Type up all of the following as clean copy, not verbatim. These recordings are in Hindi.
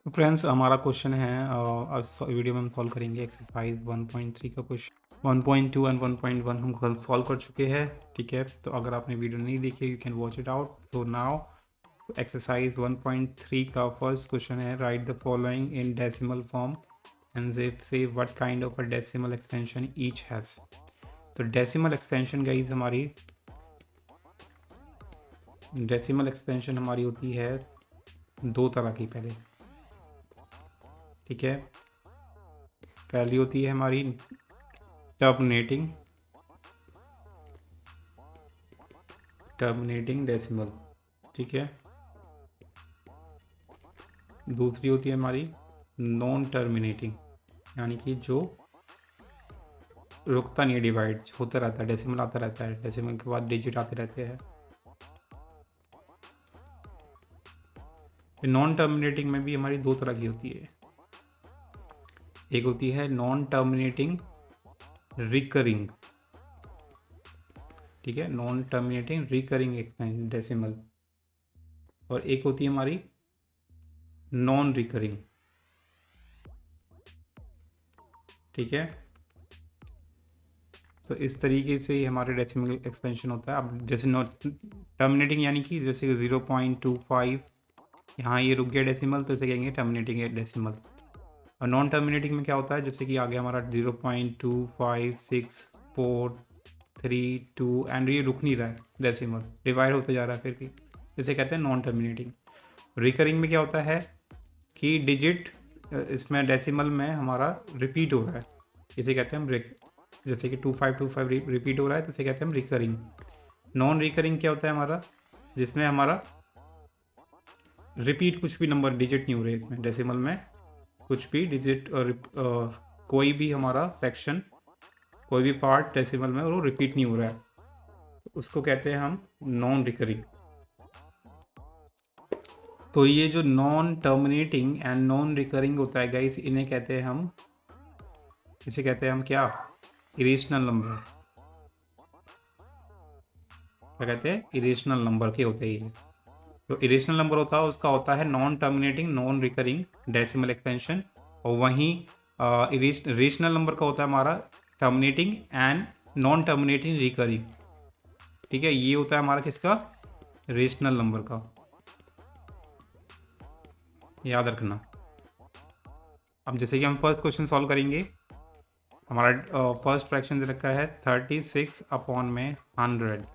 तो फ्रेंड्स हमारा क्वेश्चन है इस वीडियो में हम सॉल्व करेंगे एक्सरसाइज 1.3 का क्वेश्चन। 1.2 एंड 1.1 हम सॉल्व कर चुके हैं। ठीक है, तो अगर आपने वीडियो नहीं देखी you can watch it out. So now exercise 1.3 का फर्स्ट क्वेश्चन है, write the following in decimal form and say what kind of a decimal expansion each has. तो डेसिमल एक्सपेंशन गाइस हमारी होती है दो तरह की। पहले ठीक है, पहली होती है हमारी टर्मिनेटिंग डेसिमल। ठीक है, दूसरी होती है हमारी नॉन टर्मिनेटिंग, यानी कि जो रुकता नहीं है, डिवाइड होता रहता है, डेसिमल आता रहता है, डेसिमल के बाद डिजिट आते रहते हैं। नॉन टर्मिनेटिंग में भी हमारी दो तरह की होती है। एक होती है नॉन टर्मिनेटिंग रिकरिंग, ठीक है, नॉन टर्मिनेटिंग रिकरिंग डेसिमल, और एक होती है हमारी नॉन रिकरिंग। ठीक है, तो इस तरीके से ही हमारे डेसिमल एक्सपेंशन होता है। अब जैसे नॉन टर्मिनेटिंग यानी कि जैसे 0.25 यहाँ ये रुक गया डेसिमल, तो इसे कहेंगे टर्मिनेटिंग डेसिमल। और नॉन टर्मिनेटिंग में क्या होता है, जैसे कि आ गया हमारा 0.25643 एंड ये रुक नहीं रहा है, डेसिमल डिवाइड होते जा रहा है फिर भी, इसे कहते हैं नॉन टर्मिनेटिंग। रिकरिंग में क्या होता है कि डिजिट इसमें डेसिमल में हमारा रिपीट हो रहा है, इसे कहते हैं हम जैसे कि 2525 रिपीट हो रहा है तो इसे कहते हैं हम रिकरिंग। नॉन रिकरिंग क्या होता है हमारा, जिसमें हमारा रिपीट कुछ भी नंबर डिजिट नहीं हो रहे, इसमें डेसिमल में कुछ भी डिजिट और कोई भी हमारा सेक्शन, कोई भी पार्ट डेसिमल में वो रिपीट नहीं हो रहा है, तो उसको कहते हैं हम नॉन रिकरिंग। तो ये जो non terminating and non recurring होता है गाइस, इन्हें कहते हैं हम, इसे कहते हैं हम क्या, इरेशनल नंबर। क्या कहते हैं, इरेशनल नंबर के होते हैं ये। जो इरेशनल नंबर होता है उसका होता है non terminating non recurring decimal expansion, और वहीं रेशनल नंबर का होता है हमारा terminating and non terminating recurring. ठीक है, ये होता है हमारा किसका, रेशनल नंबर का, याद रखना। अब जैसे कि हम फर्स्ट क्वेश्चन सॉल्व करेंगे, हमारा फर्स्ट फ्रैक्शन दे रखा है 36 अपॉन में 100।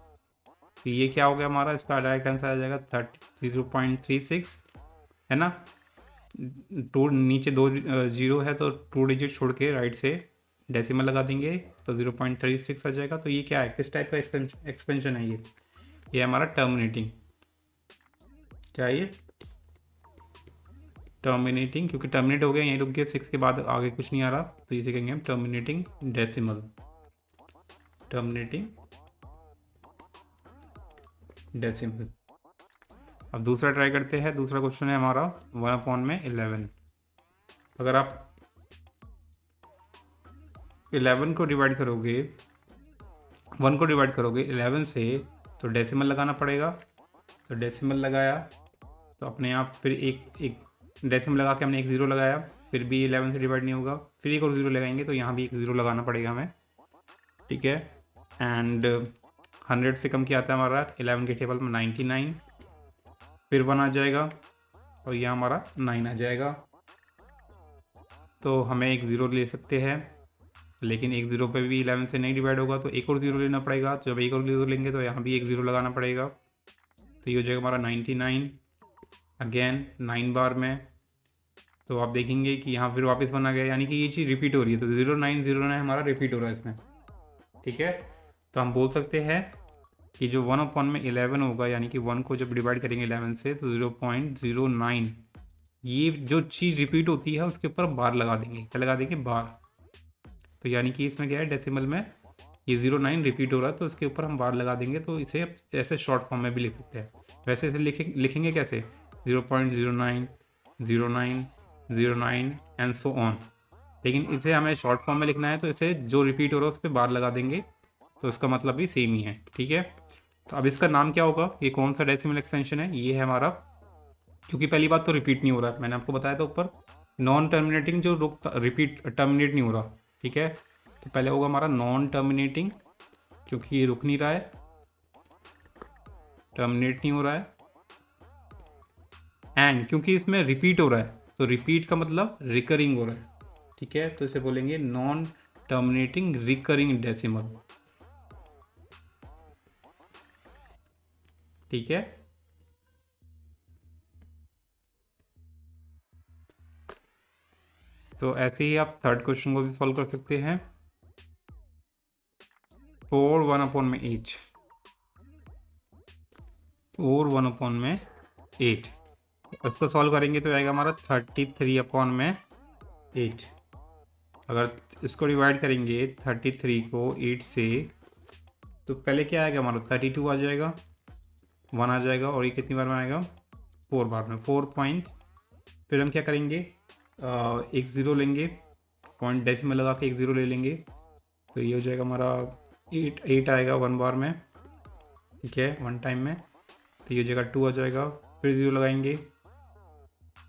तो ये क्या हो गया हमारा, इसका डायरेक्ट आंसर आ जाएगा 0.36, है ना। टू नीचे दो जीरो है तो 2 डिजिट छोड़ के राइट से डेसिमल लगा देंगे तो 0.36 आ जाएगा। तो ये क्या है, किस टाइप का एक्सपेंशन है ये हमारा टर्मिनेटिंग। क्या है ये, टर्मिनेटिंग, क्योंकि टर्मिनेट हो गया, यहीं रुक गया, 6 के बाद आगे कुछ नहीं आ रहा, तो इसे कहेंगे हम टर्मिनेटिंग डेसिमल, टर्मिनेटिंग डेसिमल। अब दूसरा ट्राई करते हैं। दूसरा क्वेश्चन है हमारा 1/11। अगर आप 11 को डिवाइड करोगे, 1 को डिवाइड करोगे 11 से, तो डेसिमल लगाना पड़ेगा। तो डेसिमल लगाया तो अपने आप फिर एक डेसिमल लगा के हमने एक ज़ीरो लगाया, फिर भी 11 से डिवाइड नहीं होगा, फिर एक और ज़ीरो लगाएंगे तो यहाँ भी एक ज़ीरो लगाना पड़ेगा हमें। ठीक है, एंड 100 से कम क्या आता है हमारा 11 के टेबल में 99, फिर 1 आ जाएगा और यहाँ हमारा 9 आ जाएगा। तो हमें एक ज़ीरो ले सकते हैं, लेकिन एक ज़ीरो पे भी 11 से नहीं डिवाइड होगा, तो एक और ज़ीरो लेना पड़ेगा। तो जब एक और ज़ीरो लेंगे तो यहाँ भी एक ज़ीरो लगाना पड़ेगा, तो ये हो जाएगा हमारा 99 अगेन 9 बार में। तो आप देखेंगे कि यहाँ फिर वापस बना गया, यानी कि ये चीज़ रिपीट हो रही है, तो 0909 हमारा रिपीट हो रहा है इसमें। ठीक है, तो हम बोल सकते हैं कि जो 1/11 होगा, यानी कि 1 को जब डिवाइड करेंगे 11 से तो 0.09, ये जो चीज़ रिपीट होती है उसके ऊपर बार लगा देंगे। क्या लगा देंगे, बार। तो यानी कि इसमें क्या है, डेसिमल में ये 09 रिपीट हो रहा है तो इसके ऊपर हम बार लगा देंगे, तो इसे ऐसे शॉर्ट फॉर्म में भी लिख सकते हैं। वैसे इसे लिखेंगे कैसे, 0.09 09 09 एंड सो ऑन, लेकिन इसे हमें शॉर्ट फॉर्म में लिखना है तो इसे जो रिपीट हो रहा है उस पर बार लगा देंगे, तो इसका मतलब भी सेम ही है। ठीक है, तो अब इसका नाम क्या होगा, ये कौन सा डेसिमल एक्सपेंशन है, ये है हमारा क्योंकि पहली बात तो रिपीट नहीं हो रहा है, मैंने आपको बताया था ऊपर, नॉन टर्मिनेटिंग जो रिपीट टर्मिनेट नहीं हो रहा, ठीक है। तो पहले होगा हमारा नॉन टर्मिनेटिंग, क्योंकि ये रुक नहीं रहा है, टर्मिनेट नहीं हो रहा है, एंड क्योंकि इसमें रिपीट हो रहा है, तो रिपीट का मतलब रिकरिंग हो रहा है, ठीक है। तो इसे बोलेंगे नॉन टर्मिनेटिंग रिकरिंग डेसिमल, ठीक है। तो ऐसे ही आप थर्ड क्वेश्चन को भी सॉल्व कर सकते हैं। 4 1/8, 4 1/8, इसको सॉल्व करेंगे तो आएगा हमारा 33/8। अगर इसको डिवाइड करेंगे 33 को 8 से, तो पहले क्या आएगा हमारा 32 आ जाएगा, 1 आ जाएगा, और ये कितनी बार में आएगा 4 बार में, 4 पॉइंट। फिर हम क्या करेंगे, एक ज़ीरो लेंगे, पॉइंट डेसिमल लगा के एक ज़ीरो ले लेंगे, तो ये हो जाएगा हमारा 8 आएगा 1 बार में, ठीक है, 1 टाइम में। तो ये हो जाएगा 2 आ जाएगा, फिर ज़ीरो लगाएंगे,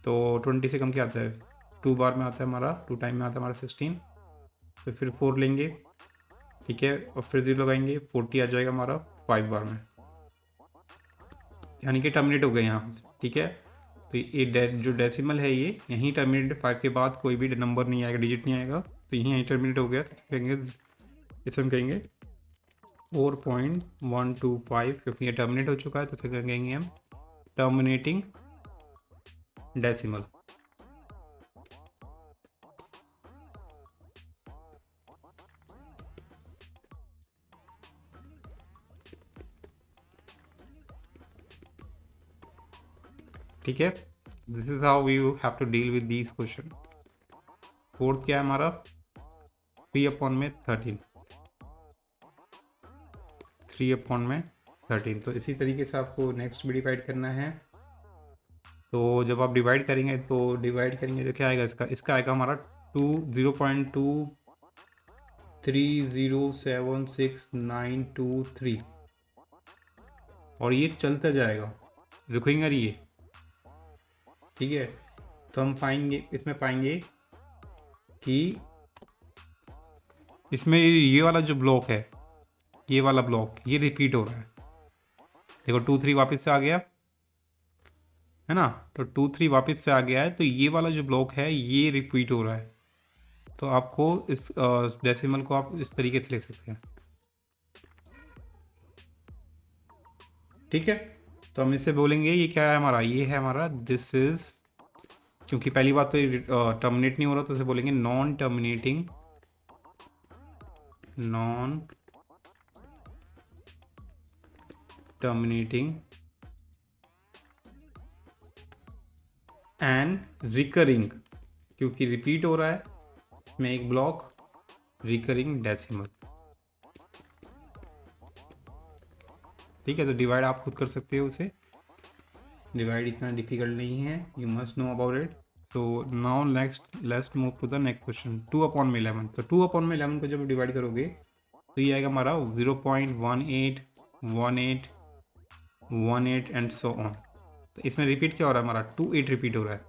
तो 20 से कम क्या आता है, 2 बार में आता है हमारा, 2 टाइम में आता है हमारा 16। तो फिर 4 लेंगे, ठीक है, और फिर ज़ीरो लगाएंगे, 40 आ जाएगा हमारा 5 बार में, यानी कि टर्मिनेट हो गए यहाँ, ठीक है। तो ये जो डेसिमल है ये यहीं टर्मिनेट, 5 के बाद कोई भी नंबर नहीं आएगा, डिजिट नहीं आएगा, तो यहीं टर्मिनेट हो गया। तो कहेंगे, इसे हम कहेंगे 4.125, क्योंकि ये टर्मिनेट हो चुका है, तो इसे कहेंगे हम टर्मिनेटिंग डेसिमल। ठीक है, this is how you have to deal with these question. Fourth क्या है हमारा, 3/13, 3/13, तो इसी तरीके से आपको नेक्स्ट भी डिवाइड करना है। तो जब आप डिवाइड करेंगे तो क्या आएगा, इसका आएगा हमारा 2.023076923, और ये चलता जाएगा, रुकेंगे नहीं ये, ठीक है। तो हम पाएंगे कि इसमें ये वाला जो ब्लॉक है, ये वाला ब्लॉक ये रिपीट हो रहा है। देखो 2 3 वापस से आ गया है ना, तो 2 3 वापस से आ गया है, तो ये वाला जो ब्लॉक है ये रिपीट हो रहा है। तो आपको इस डेसिमल को आप इस तरीके से लिख सकते हैं, ठीक है। तो हम इसे बोलेंगे ये क्या है हमारा, ये है हमारा दिस इज, क्योंकि पहली बात तो ये टर्मिनेट नहीं हो रहा, तो इसे बोलेंगे नॉन टर्मिनेटिंग एंड रिकरिंग, क्योंकि रिपीट हो रहा है में एक ब्लॉक, रिकरिंग डेसिमल, ठीक है। तो डिवाइड आप खुद कर सकते हो उसे, डिवाइड इतना डिफिकल्ट नहीं है, you must know about it. तो now let's move to the next question, 2/11। तो 2/11 को जब डिवाइड करोगे तो ये आएगा हमारा 0.181818 एंड सो ऑन। तो इसमें रिपीट क्या हो रहा है हमारा, 28 रिपीट हो रहा है,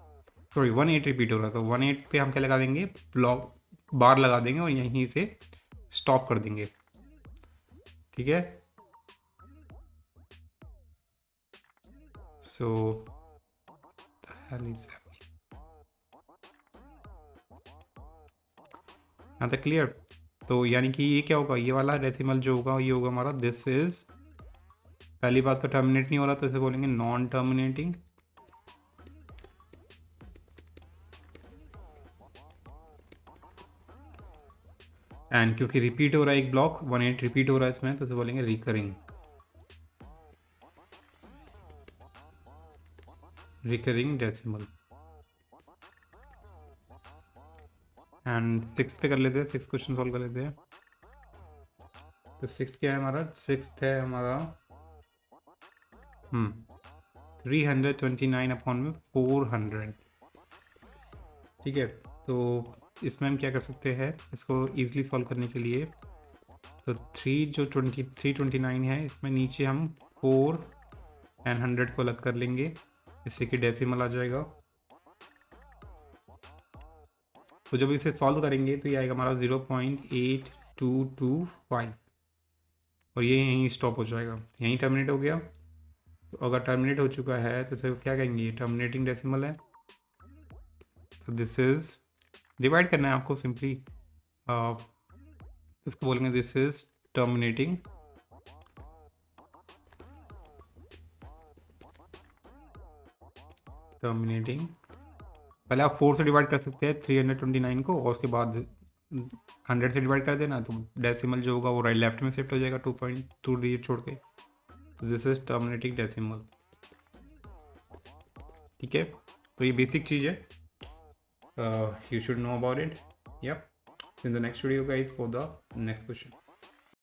सॉरी 18 रिपीट हो रहा है। तो 18 पे हम क्या लगा देंगे, ब्लॉक बार लगा देंगे और यहीं से स्टॉप कर देंगे, ठीक है। सो यहाँ तक क्लियर। तो यानी कि ये क्या होगा, ये वाला डेसिमल जो होगा ये होगा हमारा दिस इज, पहली बात तो टर्मिनेट नहीं हो रहा, तो इसे बोलेंगे नॉन टर्मिनेटिंग, एंड क्योंकि रिपीट हो रहा है एक ब्लॉक 18 रिपीट हो रहा है इसमें, तो इसे बोलेंगे रिकरिंग डेसिमल। एंड 6 पे कर लेते हैं, 6 क्वेश्चन सॉल्व कर लेते हैं। तो 6 क्या है हमारा, 6 है हमारा 329/400, ठीक है। तो इसमें हम क्या कर सकते हैं, इसको ईजिली सॉल्व करने के लिए, तो 329 है, इसमें नीचे हम 4 और 100 को अलग कर लेंगे, इससे कि डेसिमल आ जाएगा। तो जब इसे सॉल्व करेंगे तो ये आएगा हमारा 0.8225 और ये यहीं स्टॉप हो जाएगा, यहीं टर्मिनेट हो गया। तो अगर टर्मिनेट हो चुका है तो इसे क्या कहेंगे, ये टर्मिनेटिंग डेसिमल है। तो दिस इज डिवाइड करना है आपको सिंपली, इसको बोलेंगे दिस इज टर्मिनेटिंग पहले आप 4 से डिवाइड कर सकते हैं 329 को, और उसके बाद 100 से डिवाइड कर देना, तो डेसिमल जो होगा वो राइट लेफ्ट में शिफ्ट हो जाएगा 2.2 डिजिट छोड़ के। This is terminating decimal. ठीक है, तो ये बेसिक चीज़ है, you should know about it. Yep. In the next video guys for the next question.